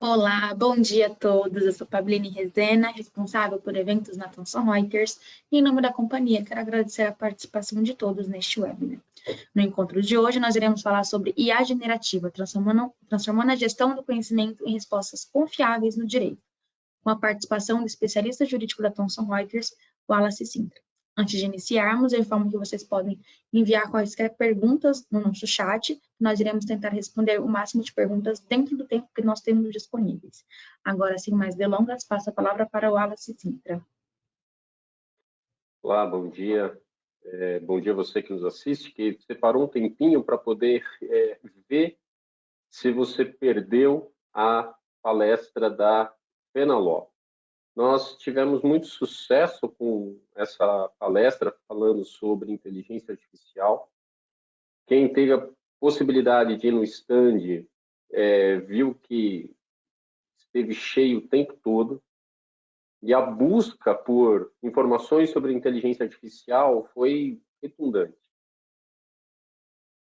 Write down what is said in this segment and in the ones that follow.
Olá, bom dia a todos. Eu sou Pabline Rezena, responsável por eventos na Thomson Reuters, e em nome da companhia, quero agradecer a participação de todos neste webinar. No encontro de hoje, nós iremos falar sobre IA generativa, transformando a gestão do conhecimento em respostas confiáveis no direito, com a participação do especialista jurídico da Thomson Reuters, Wallace Sintra. Antes de iniciarmos, eu informo que vocês podem enviar quaisquer perguntas no nosso chat. Nós iremos tentar responder o máximo de perguntas dentro do tempo que nós temos disponíveis. Agora, sem mais delongas, passo a palavra para o Wallace Sintra. Olá, bom dia. Bom dia a você que nos assiste, que separou um tempinho para poder ver se você perdeu a palestra da Fenaló. Nós tivemos muito sucesso com essa palestra falando sobre inteligência artificial. Quem teve a possibilidade de ir no stand viu que esteve cheio o tempo todo. E a busca por informações sobre inteligência artificial foi redundante.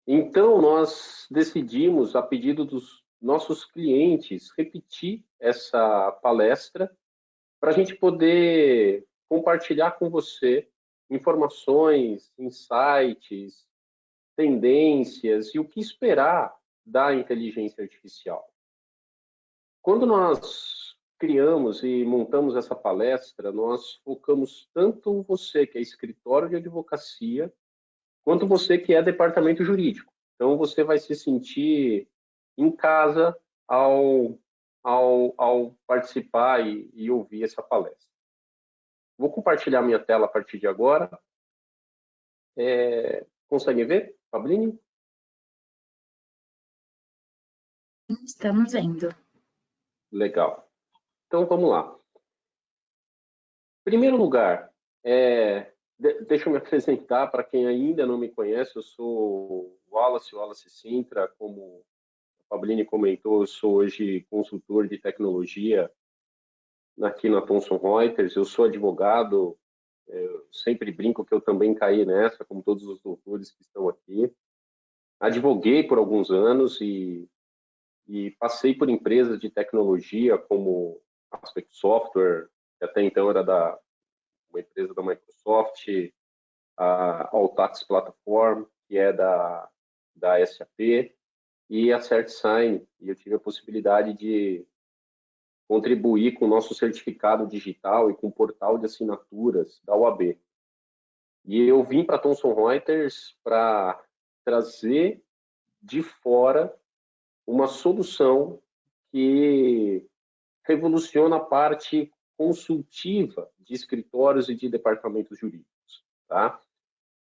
Então, nós decidimos, a pedido dos nossos clientes, repetir essa palestra para a gente poder compartilhar com você informações, insights, tendências e o que esperar da inteligência artificial. Quando nós criamos e montamos essa palestra, nós focamos tanto você que é escritório de advocacia, quanto você que é departamento jurídico. Então, você vai se sentir em casa ao participar e ouvir essa palestra. Vou compartilhar minha tela a partir de agora. Conseguem ver, Pabline? Estamos vendo. Legal. Então, vamos lá. Em primeiro lugar, deixa eu me apresentar para quem ainda não me conhece. Eu sou Wallace Sintra, como a Pabline comentou, eu sou hoje consultor de tecnologia aqui na Thomson Reuters. Eu sou advogado, eu sempre brinco que eu também caí nessa, como todos os doutores que estão aqui. Advoguei por alguns anos e passei por empresas de tecnologia como Aspect Software, que até então era uma empresa da Microsoft, a Alltax Platform, que é da SAP, e a CertSign, e eu tive a possibilidade de contribuir com o nosso certificado digital e com o portal de assinaturas da OAB. E eu vim para a Thomson Reuters para trazer de fora uma solução que revoluciona a parte consultiva de escritórios e de departamentos jurídicos, tá?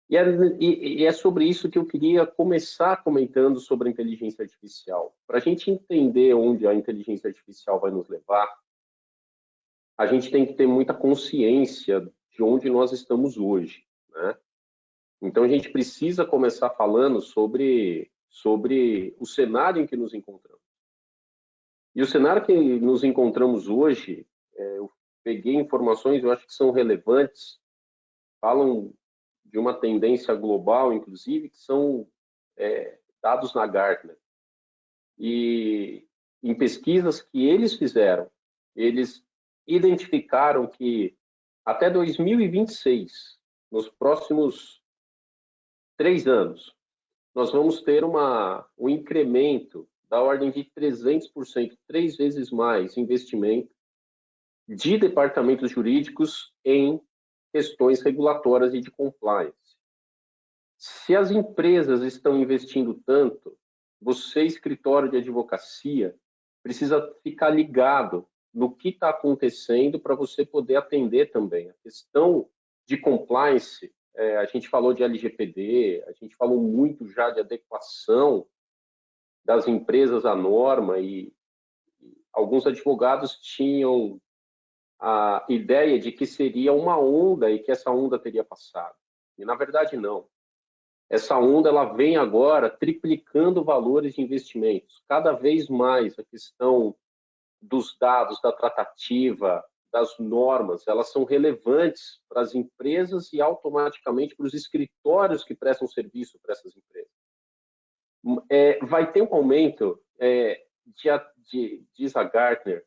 E é sobre isso que eu queria começar comentando sobre a inteligência artificial. Para a gente entender onde a inteligência artificial vai nos levar, a gente tem que ter muita consciência de onde nós estamos hoje, né? Então, a gente precisa começar falando sobre o cenário em que nos encontramos. E o cenário que nos encontramos hoje, eu peguei informações, eu acho que são relevantes, falam de uma tendência global, inclusive, que são dados na Gartner. E em pesquisas que eles fizeram, eles identificaram que até 2026, nos próximos 3 anos, nós vamos ter um incremento da ordem de 300%, 3 vezes mais investimento de departamentos jurídicos em questões regulatórias e de compliance. Se as empresas estão investindo tanto, você, escritório de advocacia, precisa ficar ligado no que está acontecendo para você poder atender também. A questão de compliance, a gente falou de LGPD, a gente falou muito já de adequação das empresas à norma e alguns advogados tinham a ideia de que seria uma onda e que essa onda teria passado. E, na verdade, não. Essa onda ela vem agora triplicando valores de investimentos. Cada vez mais a questão dos dados, da tratativa, das normas, elas são relevantes para as empresas e automaticamente para os escritórios que prestam serviço para essas empresas. Vai ter um aumento diz a Gartner,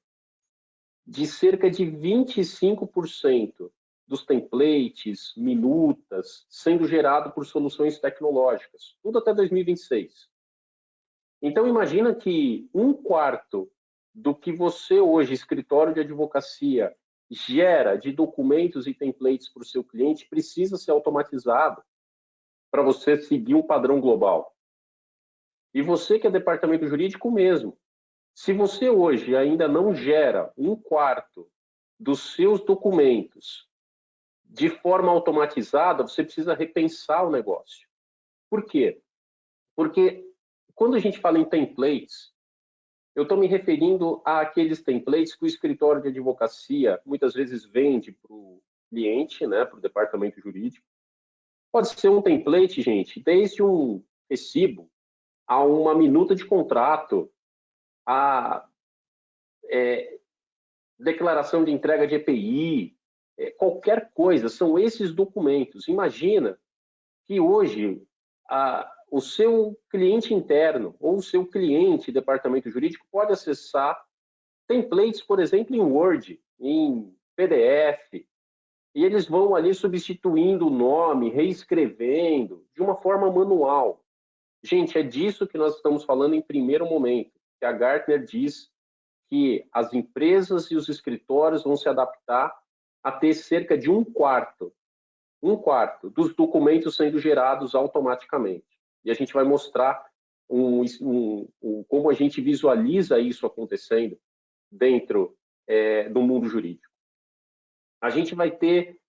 de cerca de 25% dos templates, minutas, sendo gerado por soluções tecnológicas, tudo até 2026. Então, imagina que 1/4 do que você hoje, escritório de advocacia, gera de documentos e templates para o seu cliente precisa ser automatizado para você seguir um padrão global. E você que é departamento jurídico mesmo, se você hoje ainda não gera 1/4 dos seus documentos de forma automatizada, você precisa repensar o negócio. Por quê? Porque quando a gente fala em templates, eu estou me referindo àqueles templates que o escritório de advocacia muitas vezes vende para o cliente, né, para o departamento jurídico. Pode ser um template, gente, desde um recibo, a uma minuta de contrato, a declaração de entrega de EPI, qualquer coisa, são esses documentos. Imagina que hoje o seu cliente interno ou o seu cliente, departamento jurídico, pode acessar templates, por exemplo, em Word, em PDF, e eles vão ali substituindo o nome, reescrevendo, de uma forma manual. Gente, é disso que nós estamos falando em primeiro momento, que a Gartner diz que as empresas e os escritórios vão se adaptar a ter cerca de 1/4 dos documentos sendo gerados automaticamente. E a gente vai mostrar como a gente visualiza isso acontecendo dentro do mundo jurídico. A gente vai ter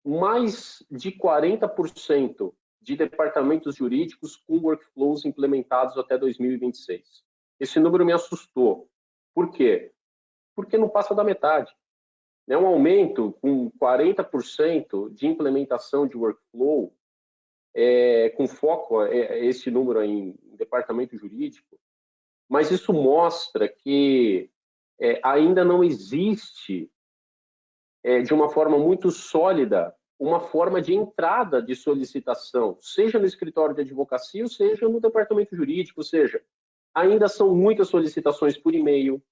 mais de 40% de departamentos jurídicos com workflows implementados até 2026. Esse número me assustou. Por quê? Porque não passa da metade. É um aumento com 40% de implementação de workflow, com foco esse número em departamento jurídico, mas isso mostra que ainda não existe, de uma forma muito sólida, uma forma de entrada de solicitação, seja no escritório de advocacia, ou seja no departamento jurídico, ou seja, ainda são muitas solicitações por e-mail,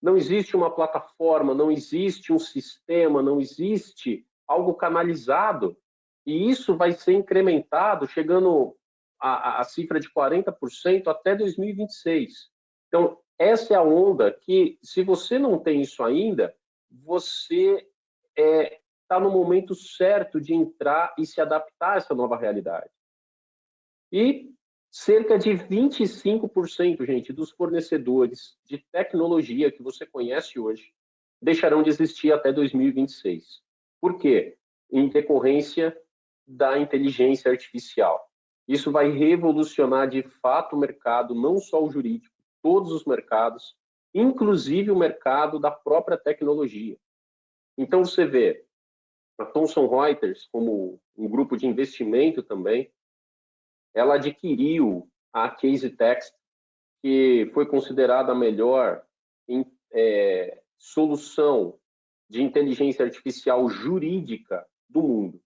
não existe uma plataforma, não existe um sistema, não existe algo canalizado. E isso vai ser incrementado, chegando a cifra de 40% até 2026. Então, essa é a onda que, se você não tem isso ainda, você está no momento certo de entrar e se adaptar a essa nova realidade. E cerca de 25%, gente, dos fornecedores de tecnologia que você conhece hoje deixarão de existir até 2026. Por quê? Em decorrência da inteligência artificial. Isso vai revolucionar de fato o mercado, não só o jurídico, todos os mercados, inclusive o mercado da própria tecnologia. Então você vê a Thomson Reuters como um grupo de investimento também, ela adquiriu a Casetext, que foi considerada a melhor solução de inteligência artificial jurídica do mundo.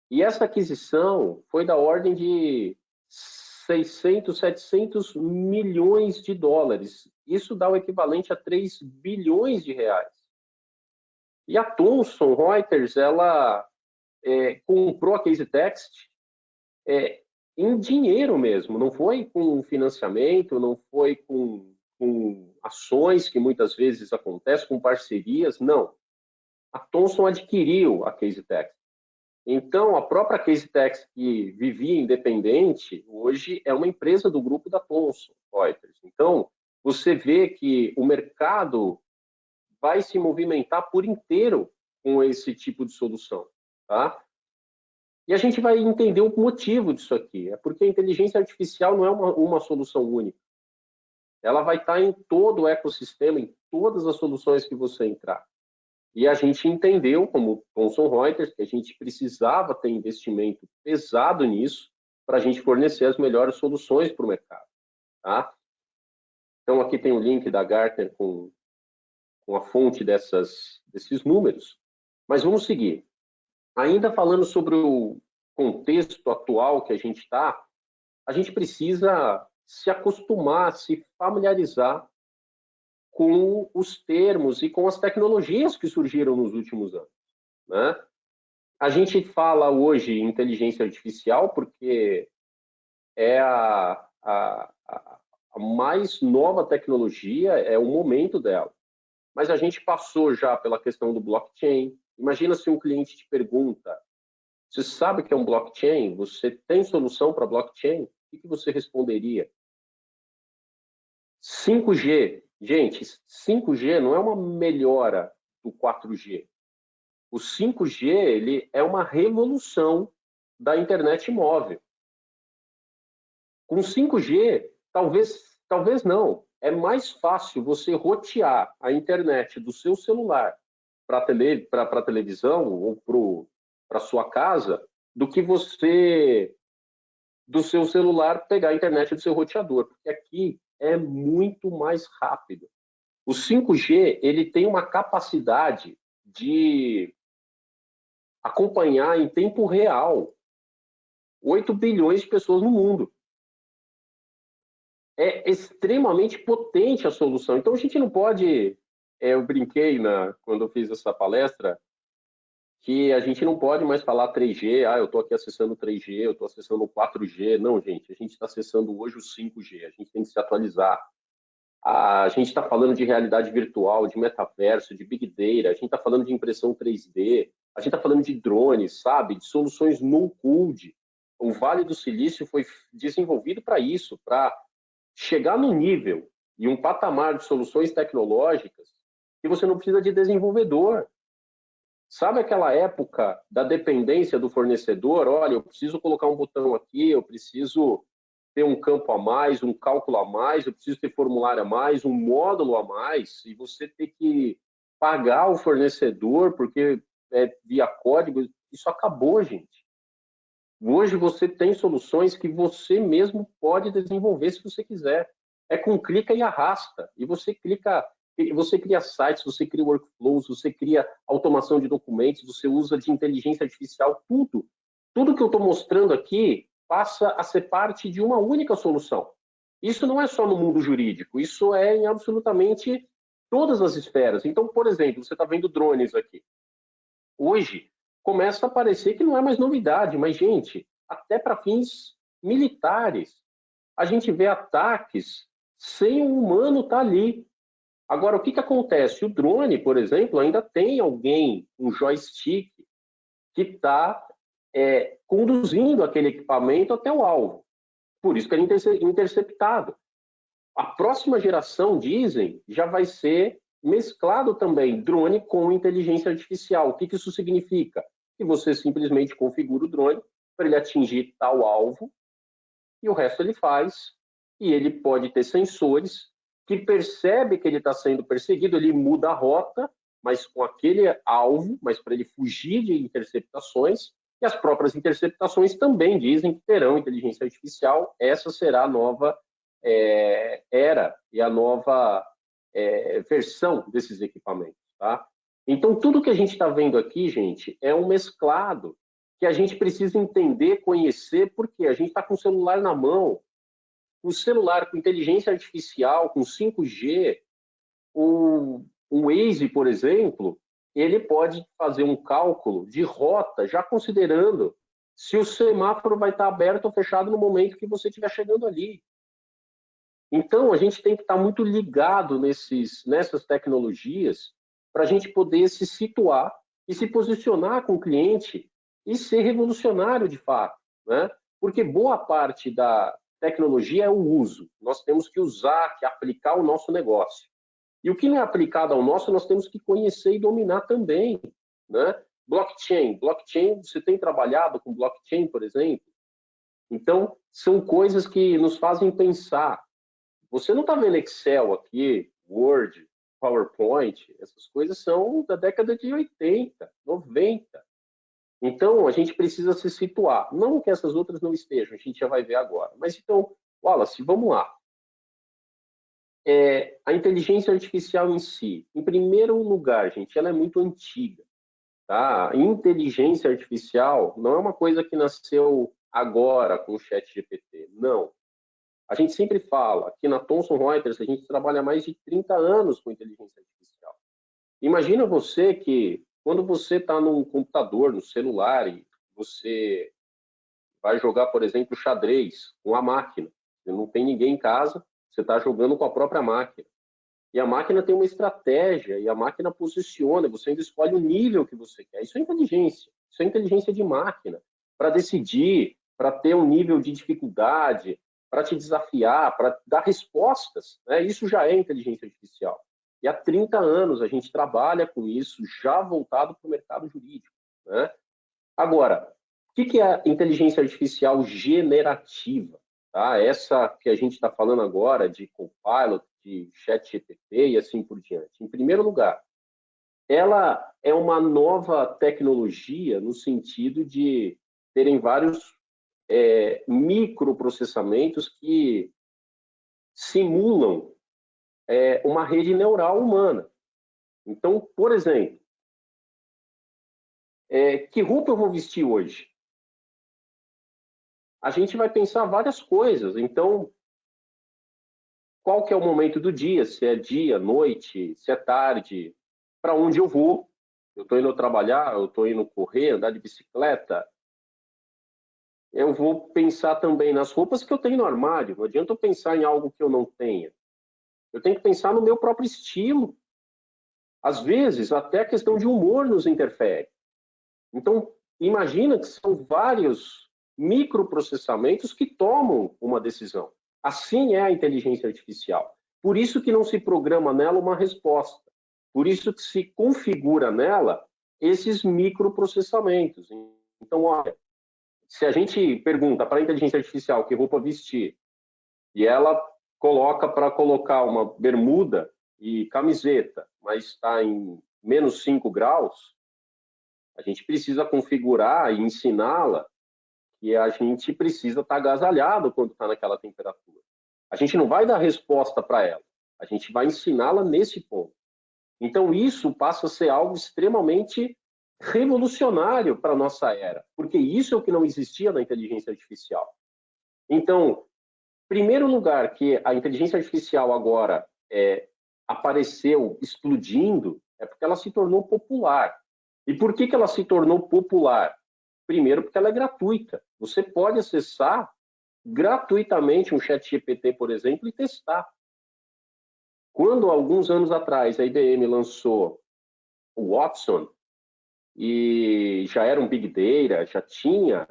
E essa aquisição foi da ordem de 600, 700 milhões de dólares. Isso dá o equivalente a 3 bilhões de reais. E a Thomson Reuters, ela comprou a Casetext em dinheiro mesmo, não foi com financiamento, não foi com ações que muitas vezes acontecem, com parcerias, não. A Thomson adquiriu a Casetext. Então, a própria Casetext, que vivia independente, hoje é uma empresa do grupo da Thomson Reuters. Então, você vê que o mercado vai se movimentar por inteiro com esse tipo de solução, tá? E a gente vai entender o motivo disso aqui. É porque a inteligência artificial não é uma solução única. Ela vai estar em todo o ecossistema, em todas as soluções que você entrar. E a gente entendeu, como Thomson Reuters, que a gente precisava ter investimento pesado nisso para a gente fornecer as melhores soluções para o mercado. Tá? Então, aqui tem o link da Gartner com a fonte desses números. Mas vamos seguir. Ainda falando sobre o contexto atual que a gente está, a gente precisa se acostumar, se familiarizar com os termos e com as tecnologias que surgiram nos últimos anos, né? A gente fala hoje em inteligência artificial porque é a mais nova tecnologia, é o momento dela. Mas a gente passou já pela questão do blockchain. Imagina se um cliente te pergunta, você sabe o que é um blockchain? Você tem solução para blockchain? O que você responderia? 5G. Gente, 5G não é uma melhora do 4G. O 5G ele é uma revolução da internet móvel. Com 5G, talvez não. É mais fácil você rotear a internet do seu celular para a televisão ou para sua casa do que você, do seu celular, pegar a internet do seu roteador. Porque aqui é muito mais rápido. O 5G ele tem uma capacidade de acompanhar em tempo real 8 bilhões de pessoas no mundo. É extremamente potente a solução. Então, a gente não pode... eu brinquei quando eu fiz essa palestra que a gente não pode mais falar 3G, eu estou aqui acessando 3G, eu estou acessando 4G. Não, gente, a gente está acessando hoje o 5G, a gente tem que se atualizar. A gente está falando de realidade virtual, de metaverso, de big data, a gente está falando de impressão 3D, a gente está falando de drones, sabe? De soluções no-code. O Vale do Silício foi desenvolvido para isso, para chegar no nível e um patamar de soluções tecnológicas que você não precisa de desenvolvedor. Sabe aquela época da dependência do fornecedor? Olha, eu preciso colocar um botão aqui, eu preciso ter um campo a mais, um cálculo a mais, eu preciso ter formulário a mais, um módulo a mais, e você ter que pagar o fornecedor porque é via código. Isso acabou, gente. Hoje você tem soluções que você mesmo pode desenvolver se você quiser. É com clica e arrasta. E você clica, você cria sites, você cria workflows, você cria automação de documentos, você usa de inteligência artificial, tudo. Tudo que eu estou mostrando aqui passa a ser parte de uma única solução. Isso não é só no mundo jurídico, isso é em absolutamente todas as esferas. Então, por exemplo, você está vendo drones aqui. Hoje, começa a parecer que não é mais novidade, mas, gente, até para fins militares, a gente vê ataques sem um humano estar ali. Agora, o que acontece? O drone, por exemplo, ainda tem alguém, um joystick, que está conduzindo aquele equipamento até o alvo. Por isso que ele é interceptado. A próxima geração, dizem, já vai ser mesclado também drone com inteligência artificial. O que isso significa? Que você simplesmente configura o drone para ele atingir tal alvo e o resto ele faz. E ele pode ter sensores que percebe que ele está sendo perseguido, ele muda a rota, mas com aquele alvo, mas para ele fugir de interceptações. E as próprias interceptações também dizem que terão inteligência artificial. Essa será a nova era e a nova versão desses equipamentos, tá? Então, tudo que a gente está vendo aqui, gente, é um mesclado que a gente precisa entender, conhecer, porque a gente está com o celular na mão, o celular com inteligência artificial, com 5G, o Waze, por exemplo, ele pode fazer um cálculo de rota, já considerando se o semáforo vai estar aberto ou fechado no momento que você estiver chegando ali. Então, a gente tem que estar muito ligado nessas tecnologias para a gente poder se situar e se posicionar com o cliente e ser revolucionário de fato, né? Porque boa parte da tecnologia é o uso. Nós temos que usar, que aplicar ao nosso negócio. E o que não é aplicado ao nosso, nós temos que conhecer e dominar também, né? Blockchain, você tem trabalhado com blockchain, por exemplo? Então, são coisas que nos fazem pensar. Você não está vendo Excel aqui, Word, PowerPoint, essas coisas são da década de 80, 90. Então, a gente precisa se situar. Não que essas outras não estejam, a gente já vai ver agora. Mas então, Wallace, vamos lá. A inteligência artificial em si, em primeiro lugar, gente, ela é muito antiga. Tá? A inteligência artificial não é uma coisa que nasceu agora com o ChatGPT. Não. A gente sempre fala, aqui na Thomson Reuters, a gente trabalha há mais de 30 anos com inteligência artificial. Imagina você que, quando você está num computador, no celular, e você vai jogar, por exemplo, xadrez com a máquina. Você não tem ninguém em casa, você está jogando com a própria máquina. E a máquina tem uma estratégia, e a máquina posiciona, você ainda escolhe o nível que você quer. Isso é inteligência. Isso é inteligência de máquina. Para decidir, para ter um nível de dificuldade, para te desafiar, para dar respostas. Né? Isso já é inteligência artificial. E há 30 anos a gente trabalha com isso, já voltado para o mercado jurídico. Né? Agora, o que é a inteligência artificial generativa? Tá? Essa que a gente está falando agora de Copilot, de ChatGPT e assim por diante. Em primeiro lugar, ela é uma nova tecnologia no sentido de terem vários microprocessamentos que simulam uma rede neural humana. Então, por exemplo, que roupa eu vou vestir hoje? A gente vai pensar várias coisas. Então, qual que é o momento do dia, noite, se é tarde, para onde eu vou? Eu estou indo trabalhar, eu estou indo correr, andar de bicicleta. Eu vou pensar também nas roupas que eu tenho no armário. Não adianta eu pensar em algo que eu não tenha. Eu tenho que pensar no meu próprio estilo. Às vezes, até a questão de humor nos interfere. Então, imagina que são vários microprocessamentos que tomam uma decisão. Assim é a inteligência artificial. Por isso que não se programa nela uma resposta. Por isso que se configura nela esses microprocessamentos. Então, olha, se a gente pergunta para a inteligência artificial que roupa vestir, e ela coloca para colocar uma bermuda e camiseta, mas está em menos 5 graus, a gente precisa configurar e ensiná-la que a gente precisa estar agasalhado quando está naquela temperatura. A gente não vai dar resposta para ela, a gente vai ensiná-la nesse ponto. Então, isso passa a ser algo extremamente revolucionário para a nossa era, porque isso é o que não existia na inteligência artificial. Então, primeiro lugar que a inteligência artificial agora apareceu explodindo é porque ela se tornou popular. E por que ela se tornou popular? Primeiro, porque ela é gratuita. Você pode acessar gratuitamente um ChatGPT, por exemplo, e testar. Quando, alguns anos atrás, a IBM lançou o Watson, e já era um Big Data, já tinha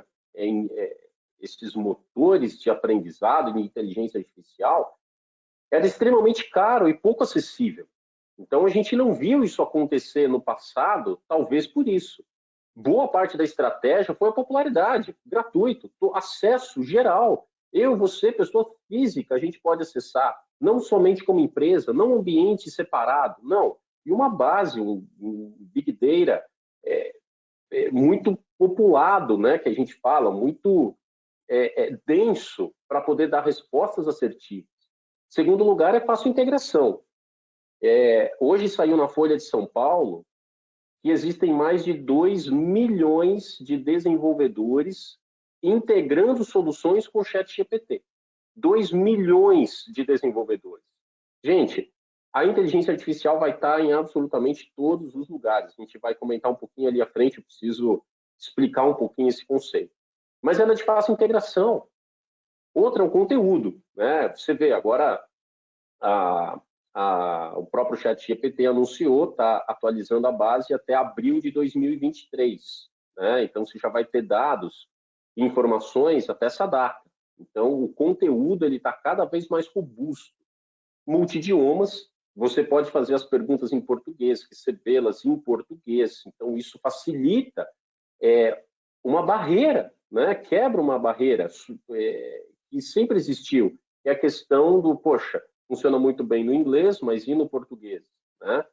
esses motores de aprendizado e de inteligência artificial, era extremamente caro e pouco acessível. Então, a gente não viu isso acontecer no passado, talvez por isso. Boa parte da estratégia foi a popularidade, gratuito, acesso geral. Eu, você, pessoa física, a gente pode acessar, não somente como empresa, não um ambiente separado, não. E uma base, um Big Data muito populado, né, que a gente fala, muito denso para poder dar respostas assertivas. Segundo lugar, é fácil integração. Hoje saiu na Folha de São Paulo que existem mais de 2 milhões de desenvolvedores integrando soluções com o ChatGPT. 2 milhões de desenvolvedores. Gente, a inteligência artificial vai estar em absolutamente todos os lugares. A gente vai comentar um pouquinho ali à frente, eu preciso explicar um pouquinho esse conceito. Mas ela é de fácil integração. Outra é o conteúdo. Né? Você vê, agora o próprio ChatGPT anunciou, está atualizando a base até abril de 2023. Né? Então, você já vai ter dados e informações até essa data. Então, o conteúdo está cada vez mais robusto. Multidiomas, você pode fazer as perguntas em português, recebê-las em português. Então, isso facilita uma barreira, né? Quebra uma barreira que sempre existiu. É a questão do, poxa, funciona muito bem no inglês, mas e no português? Né?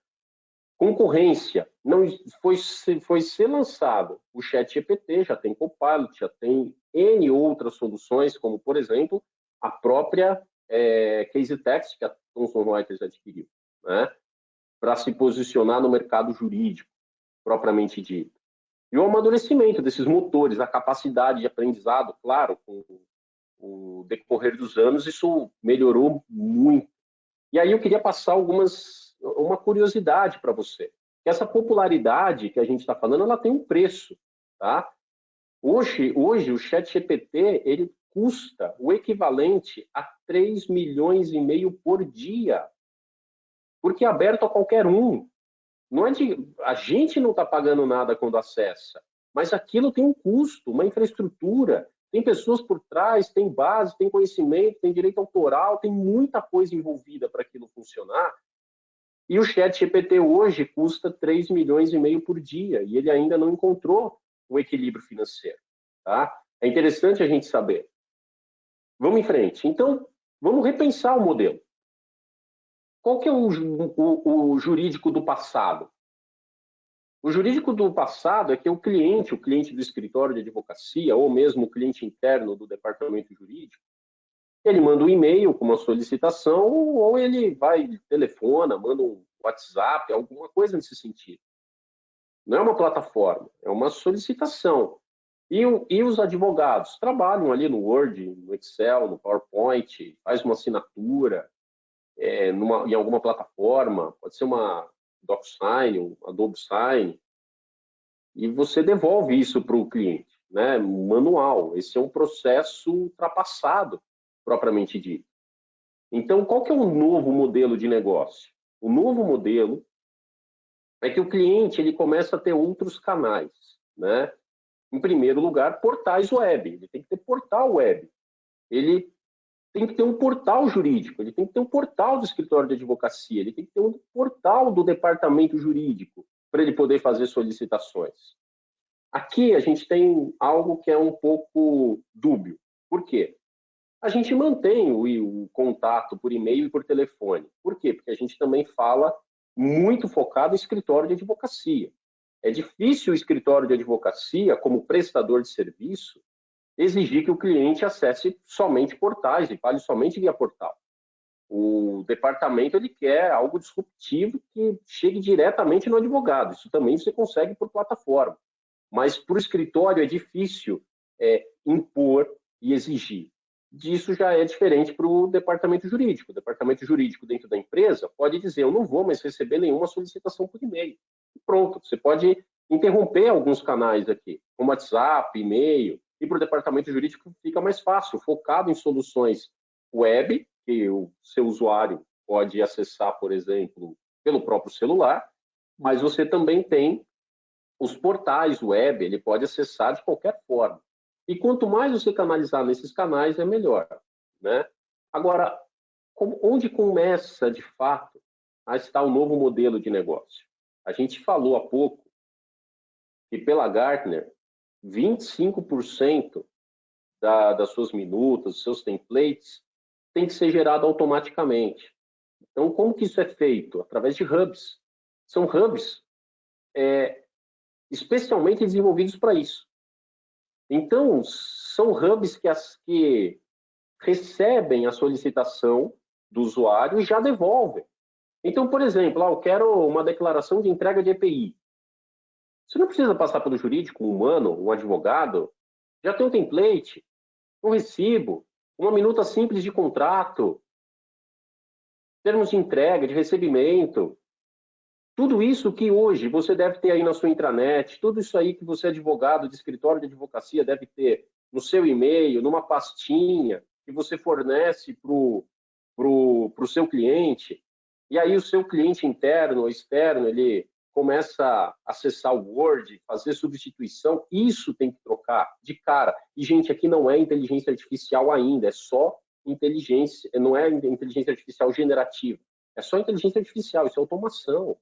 Concorrência. Não foi ser lançado o ChatGPT, já tem Copilot, já tem N outras soluções, como, por exemplo, a própria CaseText, que a Thomson Reuters adquiriu, né? Para se posicionar no mercado jurídico, propriamente dito. E o amadurecimento desses motores, a capacidade de aprendizado, claro, com o decorrer dos anos, isso melhorou muito. E aí eu queria passar uma curiosidade para você. Essa popularidade que a gente está falando, ela tem um preço, tá? Hoje o ChatGPT, ele custa o equivalente a 3,5 milhões por dia, porque é aberto a qualquer um. Não é a gente não está pagando nada quando acessa, mas aquilo tem um custo, uma infraestrutura, tem pessoas por trás, tem base, tem conhecimento, tem direito autoral, tem muita coisa envolvida para aquilo funcionar. E o ChatGPT hoje custa 3,5 milhões por dia, e ele ainda não encontrou um equilíbrio financeiro. Tá? É interessante a gente saber. Vamos em frente. Então, vamos repensar o modelo. Qual que é o jurídico do passado? O jurídico do passado é que o cliente do escritório de advocacia, ou mesmo o cliente interno do departamento jurídico, ele manda um e-mail com uma solicitação, ou ele telefona, manda um WhatsApp, alguma coisa nesse sentido. Não é uma plataforma, é uma solicitação. E os advogados trabalham ali no Word, no Excel, no PowerPoint, faz uma assinatura em alguma plataforma, pode ser uma DocSign, um Adobe Sign, e você devolve isso para o cliente, né? Manual. Esse é um processo ultrapassado, propriamente dito. Então, qual que é o novo modelo de negócio? O novo modelo é que o cliente ele começa a ter outros canais, né? Em primeiro lugar, portais web. Ele tem que ter portal web. Ele tem que ter um portal jurídico, ele tem que ter um portal do escritório de advocacia, ele tem que ter um portal do departamento jurídico para ele poder fazer solicitações. Aqui a gente tem algo que é um pouco dúbio. Por quê? A gente mantém o contato por e-mail e por telefone. Por quê? Porque a gente também fala muito focado em escritório de advocacia. É difícil o escritório de advocacia, como prestador de serviço, exigir que o cliente acesse somente portais e fale somente via portal. O departamento ele quer algo disruptivo que chegue diretamente no advogado. Isso também você consegue por plataforma. Mas para o escritório é difícil impor e exigir. Disso já é diferente para o departamento jurídico. O departamento jurídico dentro da empresa pode dizer, eu não vou mais receber nenhuma solicitação por e-mail. Pronto, você pode interromper alguns canais aqui, como WhatsApp, e-mail, e para o departamento jurídico fica mais fácil, focado em soluções web, que o seu usuário pode acessar, por exemplo, pelo próprio celular, mas você também tem os portais web, ele pode acessar de qualquer forma. E quanto mais você canalizar nesses canais, é melhor, né? Agora, onde começa, de fato, a estar o novo modelo de negócio? A gente falou há pouco que, pela Gartner, 25% das suas minutas, dos seus templates, tem que ser gerado automaticamente. Então, como que isso é feito? Através de hubs. São hubs especialmente desenvolvidos para isso. Então, são hubs que recebem a solicitação do usuário e já devolvem. Então, por exemplo, eu quero uma declaração de entrega de EPI. Você não precisa passar pelo jurídico, um humano, um advogado. Já tem um template, um recibo, uma minuta simples de contrato, termos de entrega, de recebimento. Tudo isso que hoje você deve ter aí na sua intranet, tudo isso aí que você, advogado de escritório de advocacia, deve ter no seu e-mail, numa pastinha que você fornece para o seu cliente. E aí o seu cliente interno ou externo, ele começa a acessar o Word, fazer substituição. Isso tem que trocar de cara. E, gente, aqui não é inteligência artificial ainda, é só inteligência, não é inteligência artificial generativa. É só inteligência artificial, isso é automação.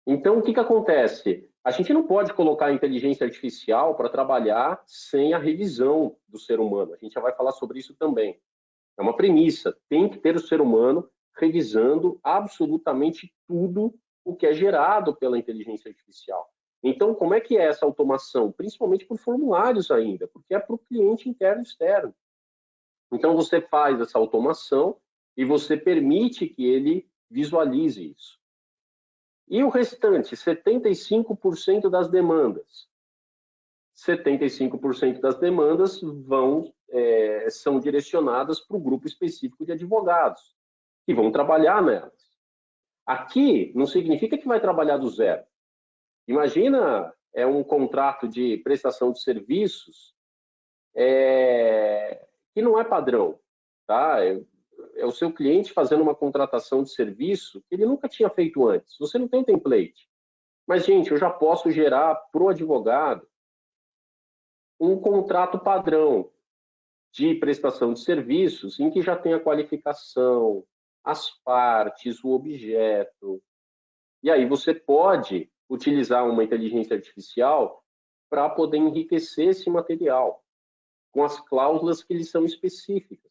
Então, o que acontece? A gente não pode colocar a inteligência artificial para trabalhar sem a revisão do ser humano. A gente já vai falar sobre isso também. É uma premissa. Tem que ter o ser humano revisando absolutamente tudo o que é gerado pela inteligência artificial. Então, como é que é essa automação? Principalmente por formulários ainda, porque é para o cliente interno e externo. Então, você faz essa automação e você permite que ele visualize isso. E o restante, 75% das demandas. 75% das demandas vão são direcionadas para o grupo específico de advogados, que vão trabalhar nelas. Aqui, não significa que vai trabalhar do zero. Imagina um contrato de prestação de serviços que não é padrão, tá? É o seu cliente fazendo uma contratação de serviço que ele nunca tinha feito antes. Você não tem template. Mas, gente, eu já posso gerar para o advogado um contrato padrão de prestação de serviços em que já tem a qualificação, as partes, o objeto. E aí você pode utilizar uma inteligência artificial para poder enriquecer esse material com as cláusulas que lhe são específicas.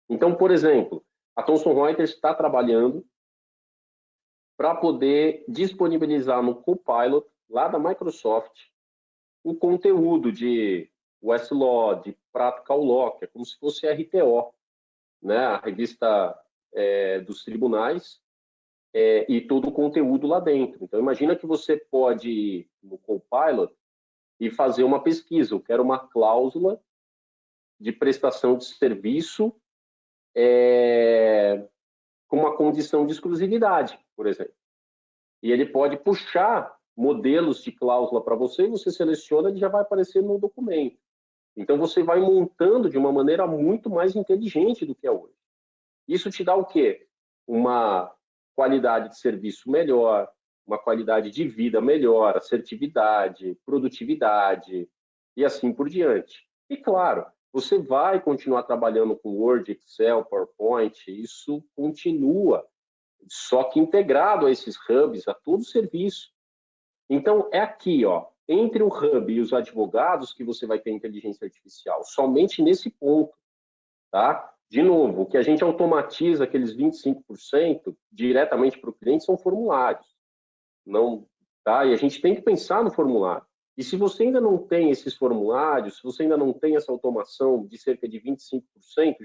Então, por exemplo, a Thomson Reuters está trabalhando para poder disponibilizar no Copilot, lá da Microsoft, o conteúdo de Westlaw, de Practical Law, que é como se fosse RTO, né? A revista dos tribunais, e todo o conteúdo lá dentro. Então, imagina que você pode ir no Copilot e fazer uma pesquisa. Eu quero uma cláusula de prestação de serviço com uma condição de exclusividade, por exemplo. E ele pode puxar modelos de cláusula para você, e você seleciona, ele já vai aparecer no documento. Então, você vai montando de uma maneira muito mais inteligente do que é hoje. Isso te dá o quê? Uma qualidade de serviço melhor, uma qualidade de vida melhor, assertividade, produtividade e assim por diante. E, claro, você vai continuar trabalhando com Word, Excel, PowerPoint, isso continua, só que integrado a esses hubs, a todo o serviço. Então, é aqui, ó, entre o hub e os advogados que você vai ter inteligência artificial, somente nesse ponto, tá? De novo, o que a gente automatiza, aqueles 25% diretamente para o cliente, são formulários. Não, tá? E a gente tem que pensar no formulário. E se você ainda não tem esses formulários, se você ainda não tem essa automação de cerca de 25%,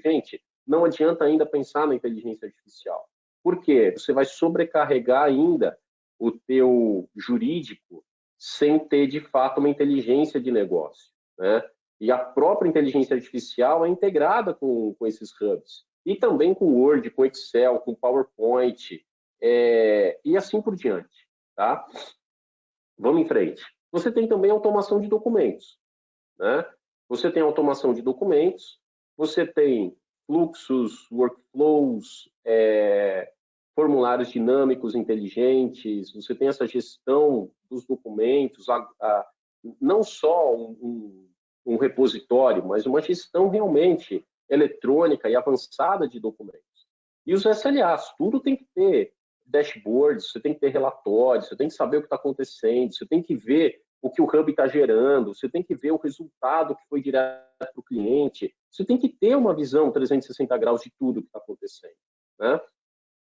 gente, não adianta ainda pensar na inteligência artificial. Por quê? Você vai sobrecarregar ainda o teu jurídico sem ter, de fato, uma inteligência de negócio, né? E a própria inteligência artificial é integrada com esses hubs. E também com Word, com Excel, com PowerPoint, e assim por diante, tá? Vamos em frente. Você tem também automação de documentos, né? Você tem automação de documentos, você tem fluxos, workflows, formulários dinâmicos inteligentes, você tem essa gestão dos documentos, não só um repositório, mas uma gestão realmente eletrônica e avançada de documentos. E os SLAs, tudo tem que ter dashboards, você tem que ter relatórios, você tem que saber o que está acontecendo, você tem que ver o que o hub está gerando, você tem que ver o resultado que foi direto para o cliente, você tem que ter uma visão 360 graus de tudo que está acontecendo, né?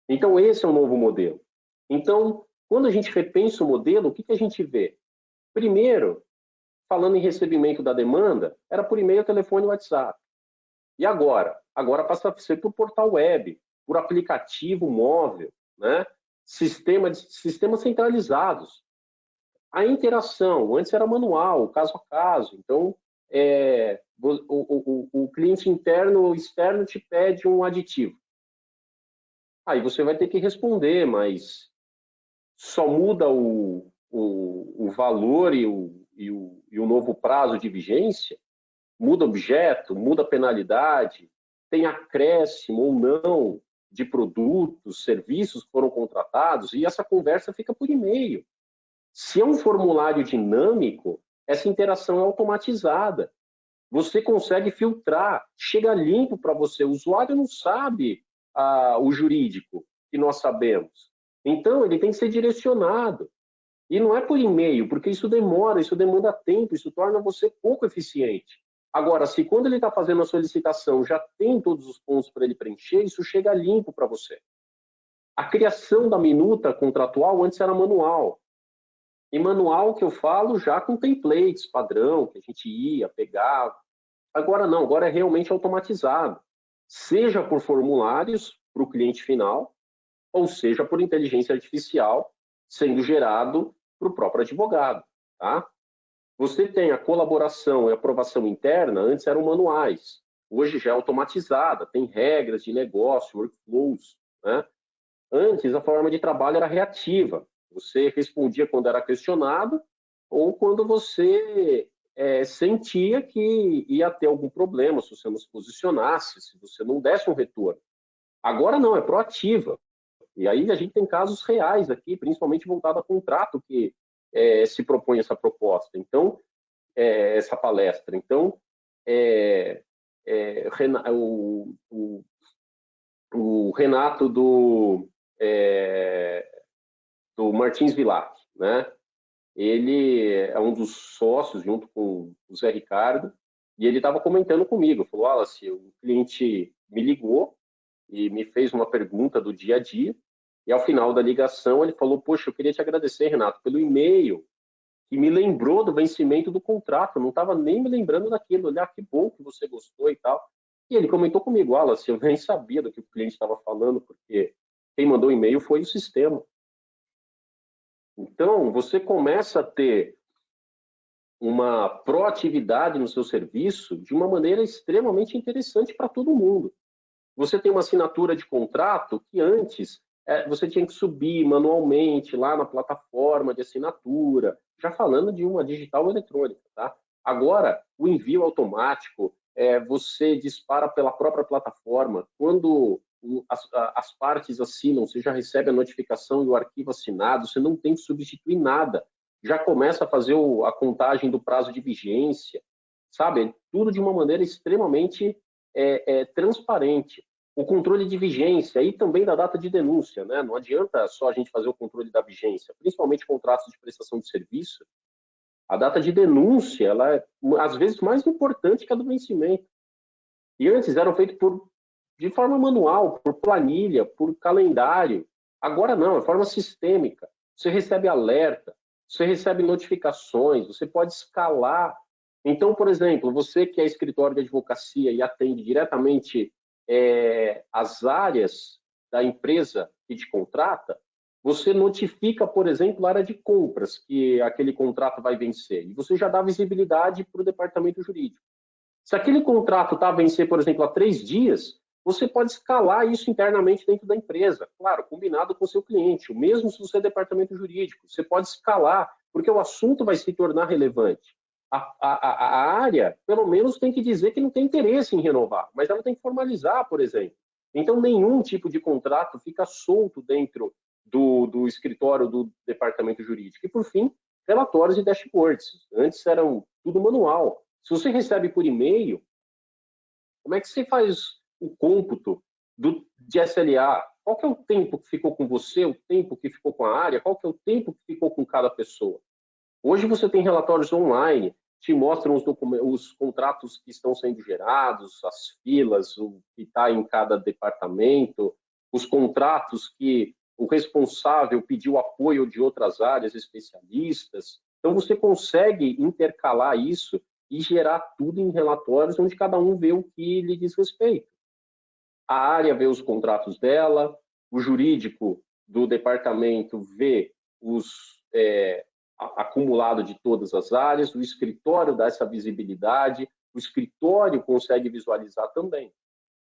Então, esse é o novo modelo. Então, quando a gente repensa o modelo, o que a gente vê? Primeiro, falando em recebimento da demanda, era por e-mail, telefone e WhatsApp. E agora? Agora passa a ser por portal web, por aplicativo móvel, né? Sistemas centralizados. A interação, antes era manual, caso a caso. Então, o cliente interno ou externo te pede um aditivo. Aí você vai ter que responder, mas só muda o valor e o novo prazo de vigência? Muda objeto, muda penalidade, tem acréscimo ou não de produtos, serviços que foram contratados, e essa conversa fica por e-mail. Se é um formulário dinâmico, essa interação é automatizada. Você consegue filtrar, chega limpo para você. O usuário não sabe o jurídico que nós sabemos. Então, ele tem que ser direcionado. E não é por e-mail, porque isso demora, isso demanda tempo, isso torna você pouco eficiente. Agora, se quando ele está fazendo a solicitação já tem todos os pontos para ele preencher, isso chega limpo para você. A criação da minuta contratual antes era manual. E manual que eu falo já com templates padrão, que a gente ia, pegava. Agora não, agora é realmente automatizado. Seja por formulários para o cliente final, ou seja por inteligência artificial sendo gerado para o próprio advogado, tá? Você tem a colaboração e aprovação interna, antes eram manuais. hoje já é automatizada, tem regras de negócio, workflows, né? Antes, a forma de trabalho era reativa. Você respondia quando era questionado ou quando você sentia que ia ter algum problema, se você não se posicionasse, se você não desse um retorno. Agora não, é proativa. E aí a gente tem casos reais aqui, principalmente voltado a contrato, que se propõe essa proposta. Então, essa palestra. Então, o Renato do Martins Vilac, né? Ele é um dos sócios, junto com o Zé Ricardo, e ele estava comentando comigo, falou, Wallace, o cliente me ligou e me fez uma pergunta do dia a dia, e ao final da ligação ele falou, poxa, eu queria te agradecer, Renato, pelo e-mail que me lembrou do vencimento do contrato, eu não estava nem me lembrando daquilo, olha, que bom que você gostou e tal. E ele comentou comigo, Wallace, eu nem sabia do que o cliente estava falando, porque quem mandou o e-mail foi o sistema. Então, você começa a ter uma proatividade no seu serviço de uma maneira extremamente interessante para todo mundo. Você tem uma assinatura de contrato que antes você tinha que subir manualmente lá na plataforma de assinatura, já falando de uma digital eletrônica, tá? Agora, o envio automático, você dispara pela própria plataforma. Quando as partes assinam, você já recebe a notificação e o arquivo assinado, você não tem que substituir nada. Já começa a fazer a contagem do prazo de vigência, sabe? Tudo de uma maneira extremamente transparente. O controle de vigência e também da data de denúncia, né? Não adianta só a gente fazer o controle da vigência, principalmente contratos de prestação de serviço. A data de denúncia, ela é às vezes mais importante que a do vencimento. E antes eram feitos de forma manual, por planilha, por calendário. Agora não, é forma sistêmica. Você recebe alerta, você recebe notificações, você pode escalar. Então, por exemplo, você que é escritório de advocacia e atende diretamente as áreas da empresa que te contrata, você notifica, por exemplo, a área de compras que aquele contrato vai vencer. E você já dá visibilidade para o departamento jurídico. Se aquele contrato está a vencer, por exemplo, há 3 dias, você pode escalar isso internamente dentro da empresa, claro, combinado com o seu cliente, o mesmo se você é departamento jurídico, você pode escalar, porque o assunto vai se tornar relevante. A área, pelo menos, tem que dizer que não tem interesse em renovar, mas ela tem que formalizar, por exemplo. Então, nenhum tipo de contrato fica solto dentro do escritório do departamento jurídico. E, por fim, relatórios e dashboards. Antes eram tudo manual. Se você recebe por e-mail, como é que você faz o cômputo de SLA? Qual que é o tempo que ficou com você, o tempo que ficou com a área, qual que é o tempo que ficou com cada pessoa? Hoje você tem relatórios online, te mostram os contratos que estão sendo gerados, as filas, o que está em cada departamento, os contratos que o responsável pediu apoio de outras áreas especialistas. Então, você consegue intercalar isso e gerar tudo em relatórios onde cada um vê o que lhe diz respeito. A área vê os contratos dela, o jurídico do departamento vê acumulado de todas as áreas, o escritório dá essa visibilidade, o escritório consegue visualizar também.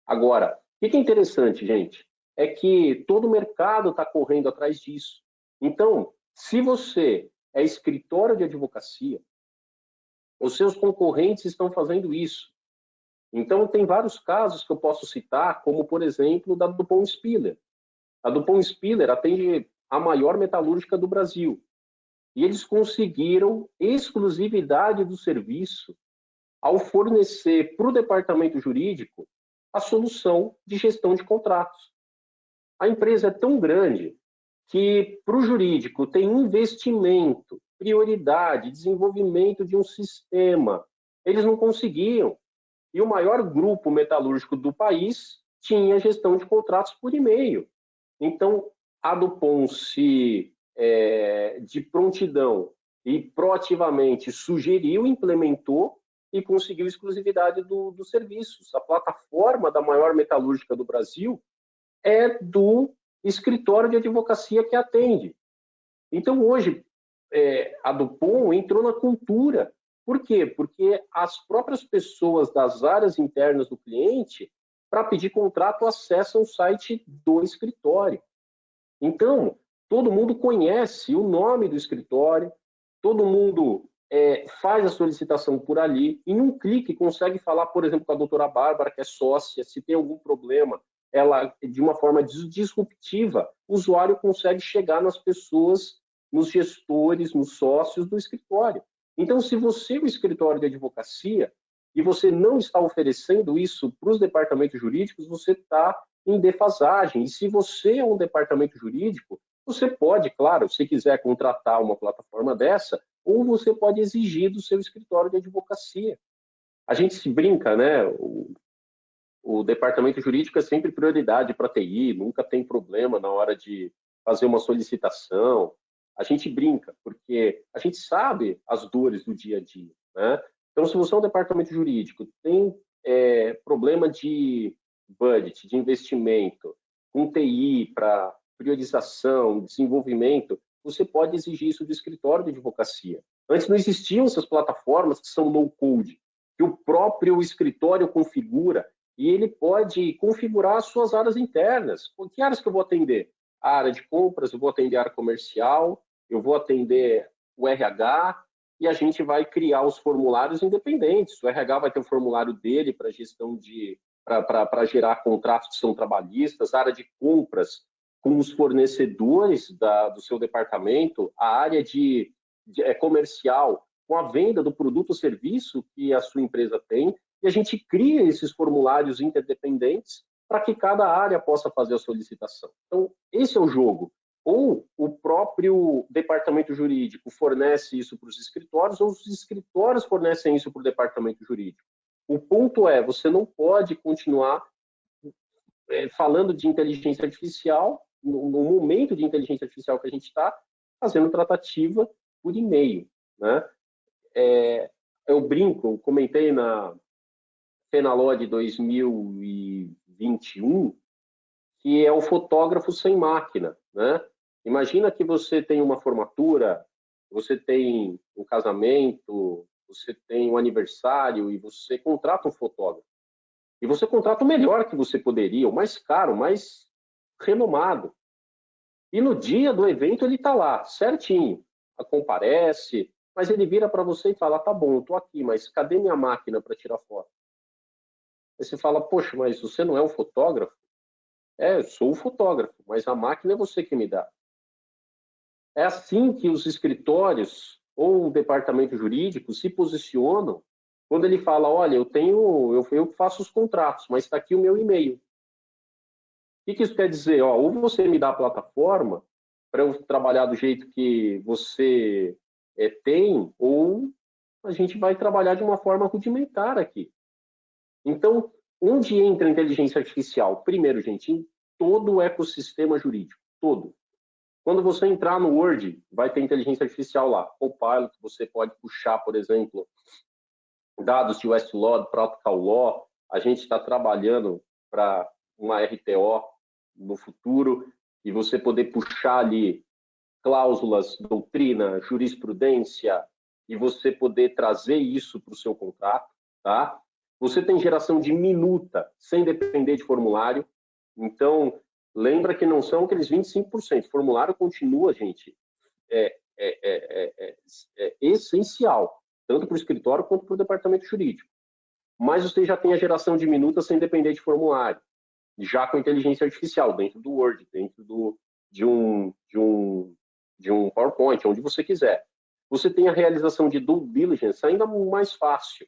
Agora, o que é interessante, gente, é que todo o mercado está correndo atrás disso. Então, se você é escritório de advocacia, os seus concorrentes estão fazendo isso. Então, tem vários casos que eu posso citar, como, por exemplo, da Dupont Spiller. A Dupont Spiller atende a maior metalúrgica do Brasil. E eles conseguiram exclusividade do serviço ao fornecer para o departamento jurídico a solução de gestão de contratos. A empresa é tão grande que, para o jurídico, tem investimento, prioridade, desenvolvimento de um sistema. Eles não conseguiam. E o maior grupo metalúrgico do país tinha gestão de contratos por e-mail. Então, a Dupont de prontidão e proativamente sugeriu, implementou e conseguiu exclusividade dos serviços. A plataforma da maior metalúrgica do Brasil é do escritório de advocacia que atende. Então, hoje, a Dupont entrou na cultura Por quê? Porque as próprias pessoas das áreas internas do cliente, para pedir contrato, acessam o site do escritório. Então, todo mundo conhece o nome do escritório, todo mundo faz a solicitação por ali, em um clique consegue falar, por exemplo, com a doutora Bárbara, que é sócia, se tem algum problema, ela, de uma forma disruptiva, o usuário consegue chegar nas pessoas, nos gestores, nos sócios do escritório. Então, se você é um escritório de advocacia e você não está oferecendo isso para os departamentos jurídicos, você está em defasagem. E se você é um departamento jurídico, você pode, claro, se quiser contratar uma plataforma dessa, ou você pode exigir do seu escritório de advocacia. A gente se brinca, né? O departamento jurídico é sempre prioridade para a TI, nunca tem problema na hora de fazer uma solicitação. A gente brinca, porque a gente sabe as dores do dia a dia, né? Então, se você é um departamento jurídico, tem problema de budget, de investimento, com TI para priorização, desenvolvimento, você pode exigir isso do escritório de advocacia. Antes não existiam essas plataformas que são no-code, que o próprio escritório configura e ele pode configurar as suas áreas internas. Que áreas que eu vou atender? A área de compras, eu vou atender a área comercial, eu vou atender o RH, e a gente vai criar os formulários independentes. O RH vai ter o formulário dele para gestão para gerar contratos que são trabalhistas, a área de compras com os fornecedores do seu departamento, a área comercial com a venda do produto ou serviço que a sua empresa tem, e a gente cria esses formulários interdependentes para que cada área possa fazer a solicitação. Então, esse é o jogo. Ou o próprio departamento jurídico fornece isso para os escritórios, ou os escritórios fornecem isso para o departamento jurídico. O ponto é, você não pode continuar falando de inteligência artificial, no momento de inteligência artificial que a gente está, fazendo tratativa por e-mail, né? Eu brinco, comentei na Fenalod 2021, que é o fotógrafo sem máquina, né? Imagina que você tem uma formatura, você tem um casamento, você tem um aniversário e você contrata um fotógrafo. E você contrata o melhor que você poderia, o mais caro, o mais renomado. E no dia do evento ele está lá, certinho, comparece, mas ele vira para você e fala, tá bom, eu estou aqui, mas cadê minha máquina para tirar foto? Aí você fala, poxa, mas você não é um fotógrafo? Eu sou o fotógrafo, mas a máquina é você que me dá. É assim que os escritórios ou o departamento jurídico se posicionam quando ele fala, olha, eu faço os contratos, mas está aqui o meu e-mail. O que isso quer dizer? Ou você me dá a plataforma para eu trabalhar do jeito que você tem, ou a gente vai trabalhar de uma forma rudimentar aqui. Então, onde entra a inteligência artificial? Primeiro, gente, em todo o ecossistema jurídico, todo. Quando você entrar no Word, vai ter inteligência artificial lá. Copilot, você pode puxar, por exemplo, dados de Westlaw, Protocol Law. A gente está trabalhando para uma RTO no futuro e você poder puxar ali cláusulas, doutrina, jurisprudência e você poder trazer isso para o seu contrato, tá? Você tem geração de minuta sem depender de formulário. Então, lembra que não são aqueles 25%. O formulário continua, gente, essencial, tanto para o escritório quanto para o departamento jurídico. Mas você já tem a geração de minutas sem depender de formulário, já com inteligência artificial, dentro do Word, dentro de um PowerPoint, onde você quiser. Você tem a realização de due diligence ainda mais fácil.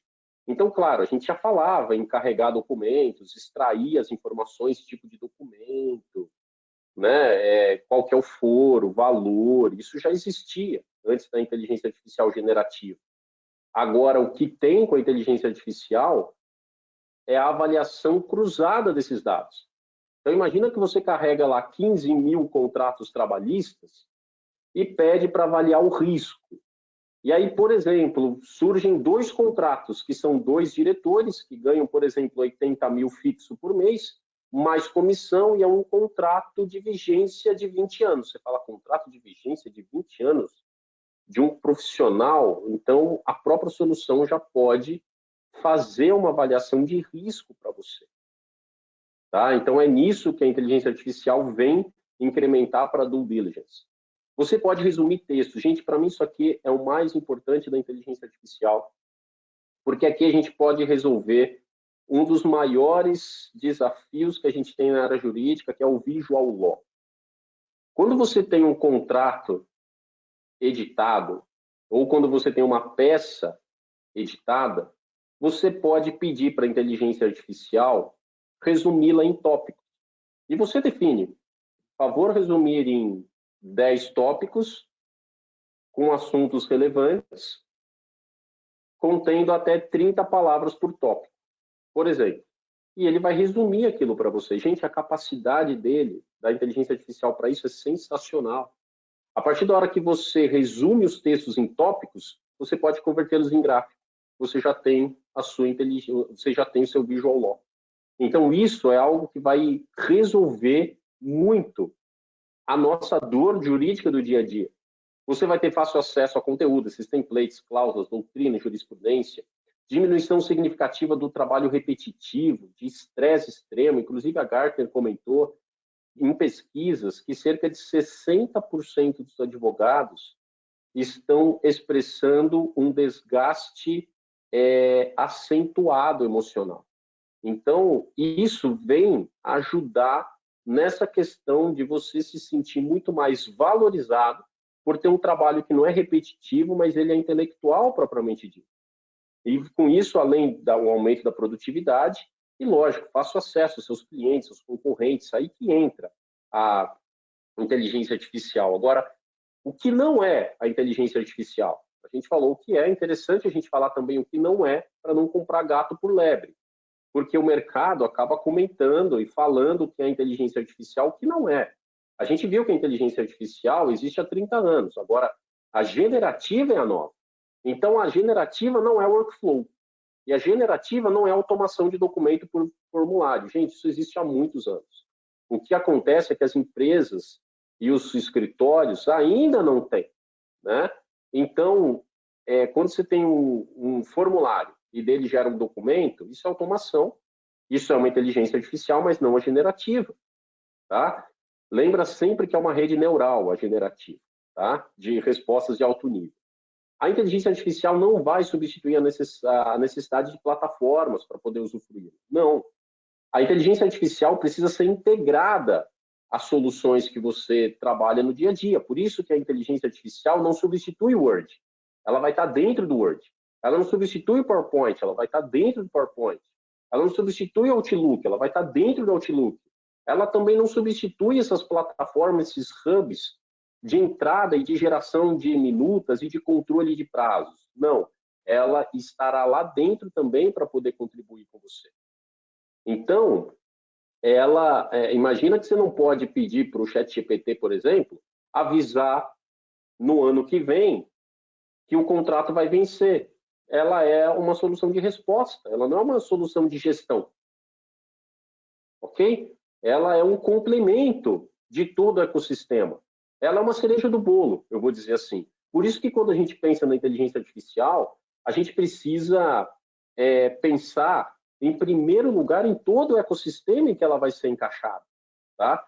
Então, claro, a gente já falava em carregar documentos, extrair as informações, tipo de documento, né? Qual que é o foro, o valor, isso já existia antes da inteligência artificial generativa. Agora, o que tem com a inteligência artificial é a avaliação cruzada desses dados. Então, imagina que você carrega lá 15 mil contratos trabalhistas e pede para avaliar o risco. E aí, por exemplo, surgem 2 contratos, que são 2 diretores, que ganham, por exemplo, 80 mil fixo por mês, mais comissão, e é um contrato de vigência de 20 anos. Você fala, contrato de vigência de 20 anos? de um profissional, então a própria solução já pode fazer uma avaliação de risco para você. Tá? Então é nisso que a inteligência artificial vem incrementar para a due diligence. Você pode resumir texto. Gente, para mim isso aqui é o mais importante da inteligência artificial, porque aqui a gente pode resolver um dos maiores desafios que a gente tem na área jurídica, que é o visual law. Quando você tem um contrato editado, ou quando você tem uma peça editada, você pode pedir para a inteligência artificial resumi-la em tópicos. E você define, por favor, resumir em 10 tópicos com assuntos relevantes, contendo até 30 palavras por tópico, por exemplo. E ele vai resumir aquilo para você. Gente, a capacidade dele, da inteligência artificial para isso é sensacional. A partir da hora que você resume os textos em tópicos, você pode convertê-los em gráfico. Você já tem a sua inteligência, você já tem o seu visual law. Então, isso é algo que vai resolver muito a nossa dor jurídica do dia a dia. Você vai ter fácil acesso a conteúdo, esses templates, cláusulas, doutrina, jurisprudência, diminuição significativa do trabalho repetitivo, de estresse extremo. Inclusive, a Gartner comentou em pesquisas que cerca de 60% dos advogados estão expressando um desgaste acentuado emocional. Então, isso vem ajudar nessa questão de você se sentir muito mais valorizado por ter um trabalho que não é repetitivo, mas ele é intelectual propriamente dito. E com isso, além do aumento da produtividade, e lógico, fácil acesso aos seus clientes, aos concorrentes, aí que entra a inteligência artificial. Agora, o que não é a inteligência artificial? A gente falou o que é, interessante a gente falar também o que não é, para não comprar gato por lebre. Porque o mercado acaba comentando e falando que é a inteligência artificial, o que não é. A gente viu que a inteligência artificial existe há 30 anos. Agora, a generativa é a nova. Então, a generativa não é workflow. E a generativa não é automação de documento por formulário. Gente, isso existe há muitos anos. O que acontece é que as empresas e os escritórios ainda não têm. Né? Então, quando você tem um formulário e dele gera um documento, isso é automação. Isso é uma inteligência artificial, mas não a generativa. Tá? Lembra sempre que é uma rede neural, a generativa, tá? De respostas de alto nível. A inteligência artificial não vai substituir a necessidade de plataformas para poder usufruir. Não. A inteligência artificial precisa ser integrada às soluções que você trabalha no dia a dia. Por isso que a inteligência artificial não substitui o Word. Ela vai estar dentro do Word. Ela não substitui o PowerPoint, ela vai estar dentro do PowerPoint. Ela não substitui o Outlook, ela vai estar dentro do Outlook. Ela também não substitui essas plataformas, esses hubs de entrada e de geração de minutas e de controle de prazos. Não, ela estará lá dentro também para poder contribuir com você. Então, imagina que você não pode pedir para o ChatGPT, por exemplo, avisar no ano que vem que o contrato vai vencer. Ela é uma solução de resposta, ela não é uma solução de gestão. Ok? Ela é um complemento de todo o ecossistema. Ela é uma cereja do bolo, eu vou dizer assim. Por isso que quando a gente pensa na inteligência artificial, a gente precisa pensar, em primeiro lugar, em todo o ecossistema em que ela vai ser encaixada. Tá?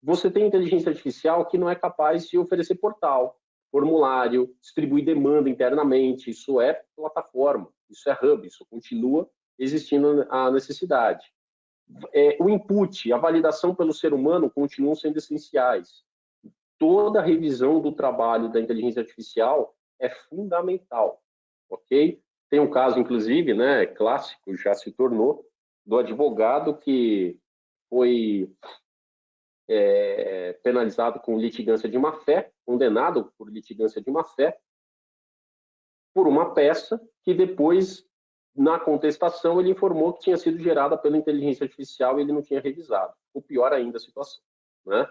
Você tem inteligência artificial que não é capaz de oferecer portal, formulário, distribuir demanda internamente. Isso é plataforma, isso é hub, isso continua existindo a necessidade. O input, a validação pelo ser humano continuam sendo essenciais. Toda a revisão do trabalho da inteligência artificial é fundamental, ok? Tem um caso, inclusive, né, clássico, já se tornou, do advogado que foi penalizado com litigância de má-fé, condenado por litigância de má-fé, por uma peça que depois, na contestação, ele informou que tinha sido gerada pela inteligência artificial e ele não tinha revisado. O pior ainda a situação. Né?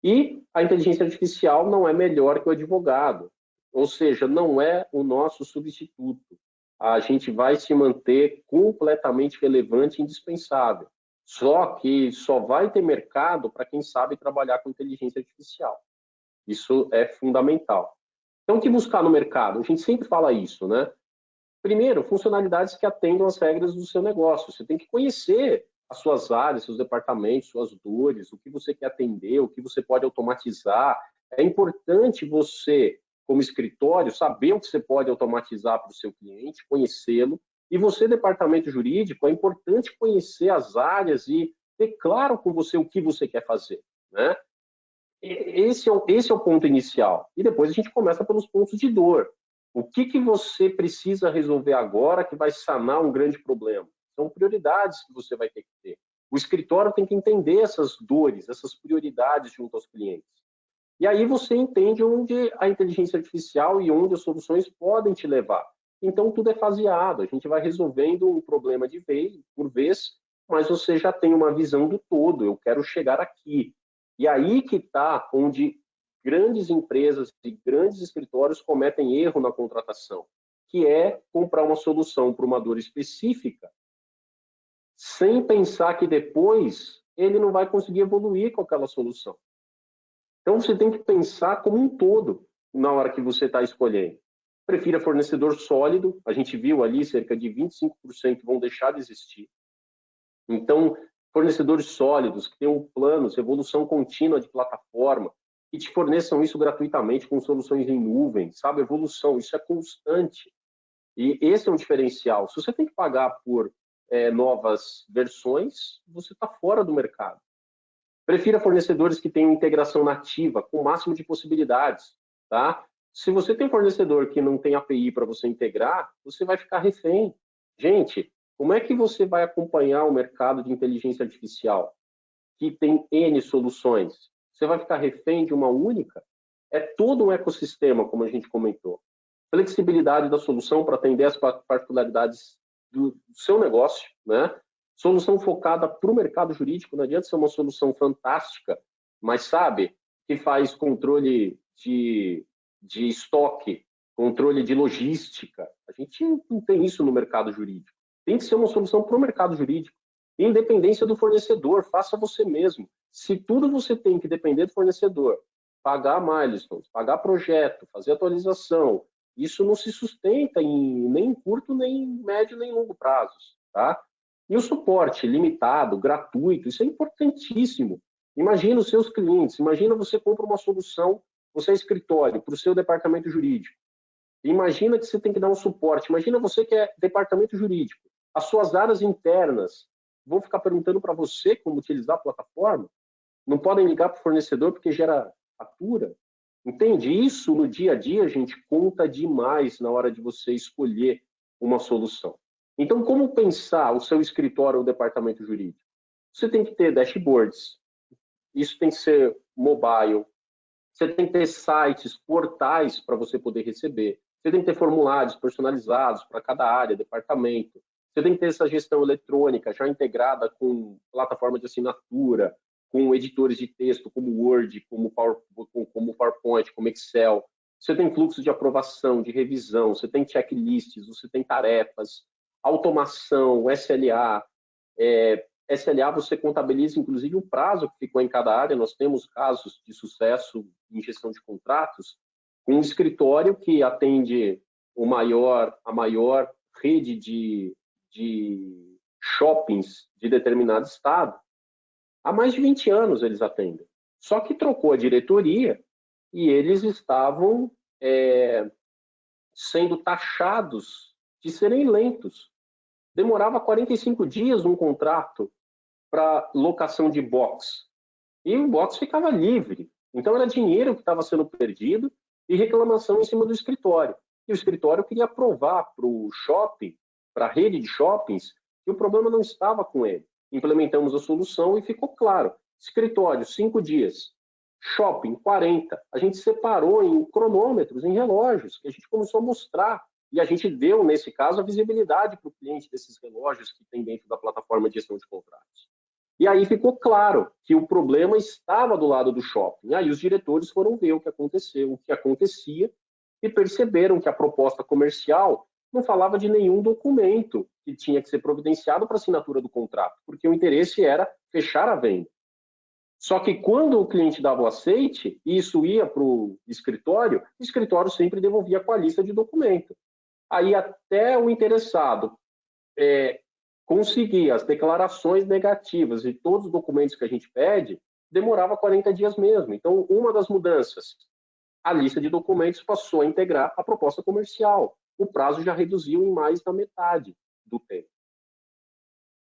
E a inteligência artificial não é melhor que o advogado, ou seja, não é o nosso substituto. A gente vai se manter completamente relevante e indispensável. Só que só vai ter mercado para quem sabe trabalhar com inteligência artificial. Isso é fundamental. Então, o que buscar no mercado? A gente sempre fala isso, né? Primeiro, funcionalidades que atendam às regras do seu negócio. Você tem que conhecer as suas áreas, seus departamentos, suas dores, o que você quer atender, o que você pode automatizar. É importante você, como escritório, saber o que você pode automatizar para o seu cliente, conhecê-lo. E você, departamento jurídico, é importante conhecer as áreas e ter claro com você o que você quer fazer, né? Esse é o ponto inicial. E depois a gente começa pelos pontos de dor. O que você precisa resolver agora que vai sanar um grande problema? São prioridades que você vai ter que ter. O escritório tem que entender essas dores, essas prioridades junto aos clientes. E aí você entende onde a inteligência artificial e onde as soluções podem te levar. Então, tudo é faseado. A gente vai resolvendo um problema de vez, por vez, mas você já tem uma visão do todo. Eu quero chegar aqui. E aí que está onde grandes empresas e grandes escritórios cometem erro na contratação, que é comprar uma solução para uma dor específica, sem pensar que depois ele não vai conseguir evoluir com aquela solução. Então, você tem que pensar como um todo na hora que você está escolhendo. Prefira fornecedor sólido. A gente viu ali cerca de 25% vão deixar de existir. Então, fornecedores sólidos, que tenham planos, evolução contínua de plataforma, que te forneçam isso gratuitamente com soluções em nuvem, sabe? Evolução, isso é constante. E esse é um diferencial. Se você tem que pagar por novas versões, você está fora do mercado. Prefira fornecedores que tenham integração nativa, com o máximo de possibilidades, tá? Se você tem fornecedor que não tem API para você integrar, você vai ficar refém. Gente, como é que você vai acompanhar o mercado de inteligência artificial, que tem N soluções? Você vai ficar refém de uma única? É todo um ecossistema, como a gente comentou. Flexibilidade da solução para atender as particularidades do seu negócio, né? Solução focada para o mercado jurídico, não adianta ser uma solução fantástica, mas sabe, que faz controle de estoque, controle de logística. A gente não tem isso no mercado jurídico. Tem que ser uma solução para o mercado jurídico. Independência do fornecedor, faça você mesmo. Se tudo você tem que depender do fornecedor, pagar milestones, pagar projeto, fazer atualização, isso não se sustenta nem em curto, nem em médio, nem em longo prazos, tá? E o suporte limitado, gratuito, isso é importantíssimo. Imagina os seus clientes, imagina você compra uma solução, você é escritório, para o seu departamento jurídico. Imagina que você tem que dar um suporte, imagina você que é departamento jurídico. As suas áreas internas vão ficar perguntando para você como utilizar a plataforma, não podem ligar para o fornecedor porque gera fatura. Entende? Isso no dia a dia, gente, conta demais na hora de você escolher uma solução. Então, como pensar o seu escritório ou departamento jurídico? Você tem que ter dashboards, isso tem que ser mobile, você tem que ter sites, portais para você poder receber, você tem que ter formulários personalizados para cada área, departamento, você tem que ter essa gestão eletrônica já integrada com plataforma de assinatura, com editores de texto como Word, como PowerPoint, como Excel. Você tem fluxo de aprovação, de revisão, você tem checklists, você tem tarefas, automação, SLA. SLA você contabiliza, inclusive, o prazo que ficou em cada área. Nós temos casos de sucesso em gestão de contratos, com um escritório que atende a maior rede de shoppings de determinado estado. Há mais de 20 anos eles atendem. Só que trocou a diretoria e eles estavam sendo taxados de serem lentos. Demorava 45 dias um contrato para locação de box. E o box ficava livre. Então era dinheiro que estava sendo perdido e reclamação em cima do escritório. E o escritório queria provar para o shopping, para a rede de shoppings, que o problema não estava com ele. Implementamos a solução e ficou claro. Escritório, 5 dias. Shopping, 40. A gente separou em cronômetros, em relógios, que a gente começou a mostrar. E a gente deu, nesse caso, a visibilidade para o cliente desses relógios que tem dentro da plataforma de gestão de contratos. E aí ficou claro que o problema estava do lado do shopping. Aí os diretores foram ver o que aconteceu, o que acontecia, e perceberam que a proposta comercial não falava de nenhum documento que tinha que ser providenciado para assinatura do contrato, porque o interesse era fechar a venda. Só que quando o cliente dava o aceite, e isso ia para o escritório sempre devolvia com a lista de documento. Aí até o interessado conseguir as declarações negativas e todos os documentos que a gente pede, demorava 40 dias mesmo. Então, uma das mudanças, a lista de documentos passou a integrar a proposta comercial. O prazo já reduziu em mais da metade do tempo.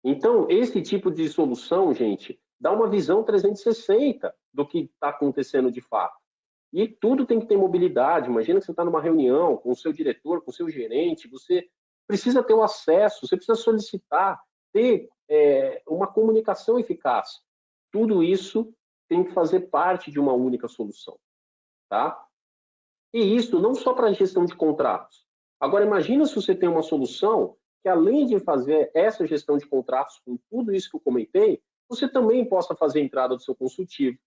Então, esse tipo de solução, gente, dá uma visão 360 do que está acontecendo de fato. E tudo tem que ter mobilidade. Imagina que você está numa reunião com o seu diretor, com o seu gerente, você precisa ter o acesso, você precisa solicitar, ter uma comunicação eficaz. Tudo isso tem que fazer parte de uma única solução. Tá? E isso não só para a gestão de contratos. Agora, imagina se você tem uma solução que, além de fazer essa gestão de contratos com tudo isso que eu comentei, você também possa fazer a entrada do seu consultivo.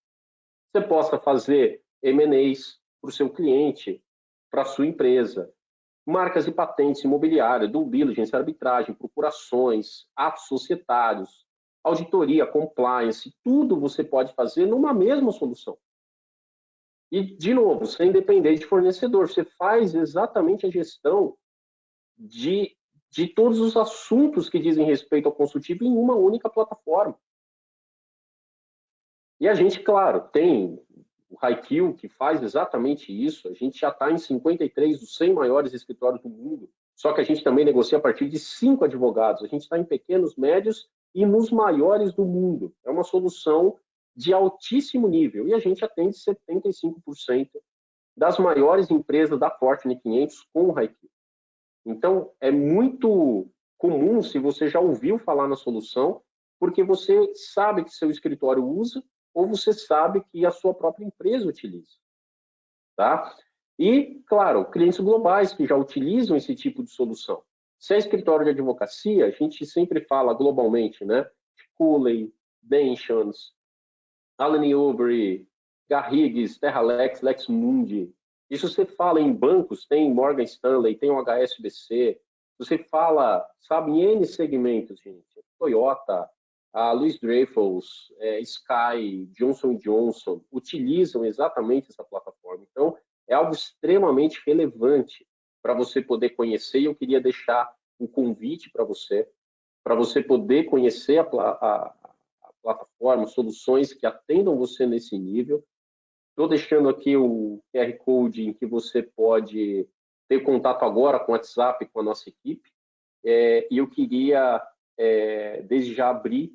Você possa fazer M&As para o seu cliente, para a sua empresa. Marcas e patentes imobiliárias, due diligence, arbitragem, procurações, atos societários, auditoria, compliance, tudo você pode fazer numa mesma solução. E, de novo, sem depender de fornecedor, você faz exatamente a gestão de todos os assuntos que dizem respeito ao consultivo em uma única plataforma. E a gente, claro, tem o HighQ, que faz exatamente isso. A gente já está em 53 dos 100 maiores escritórios do mundo, só que a gente também negocia a partir de 5 advogados. A gente está em pequenos, médios e nos maiores do mundo. É uma solução de altíssimo nível, e a gente atende 75% das maiores empresas da Fortune 500 com o HighQ. Então, é muito comum, se você já ouviu falar na solução, porque você sabe que seu escritório usa, ou você sabe que a sua própria empresa utiliza. Tá? E, claro, clientes globais que já utilizam esse tipo de solução. Se é escritório de advocacia, a gente sempre fala globalmente, né? Cooley, Denshans, Allen & Overy, Garrigues, Terralex, Lexmundi. E se você fala em bancos, tem Morgan Stanley, tem o HSBC. Você fala, sabe, em N segmentos, gente. Toyota, a Louis Dreyfus, Sky, Johnson & Johnson, utilizam exatamente essa plataforma. Então, é algo extremamente relevante para você poder conhecer. E eu queria deixar um convite para você poder conhecer a plataforma, soluções que atendam você nesse nível. Estou deixando aqui o QR Code em que você pode ter contato agora com o WhatsApp, com a nossa equipe. E eu queria, desde já, abrir.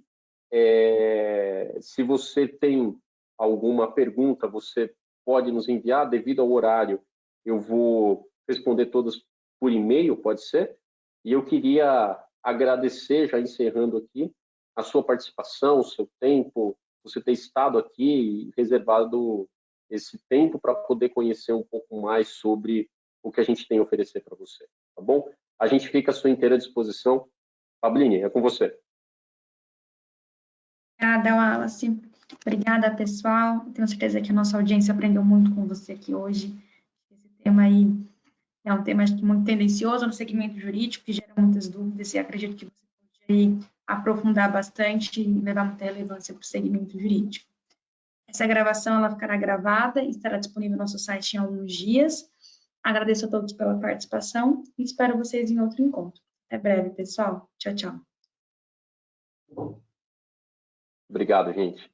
Se você tem alguma pergunta, você pode nos enviar. Devido ao horário, eu vou responder todas por e-mail, pode ser? E eu queria agradecer, já encerrando aqui, a sua participação, o seu tempo, você ter estado aqui e reservado esse tempo para poder conhecer um pouco mais sobre o que a gente tem a oferecer para você, tá bom? A gente fica à sua inteira disposição. Pabline, é com você. Obrigada, Wallace. Obrigada, pessoal. Tenho certeza que a nossa audiência aprendeu muito com você aqui hoje. Esse tema aí é um tema acho que muito tendencioso no segmento jurídico, que gera muitas dúvidas, e acredito que você pode aí aprofundar bastante e levar muita relevância para o segmento jurídico. Essa gravação ela ficará gravada e estará disponível no nosso site em alguns dias. Agradeço a todos pela participação e espero vocês em outro encontro. Até breve, pessoal. Tchau, tchau. Obrigado, gente.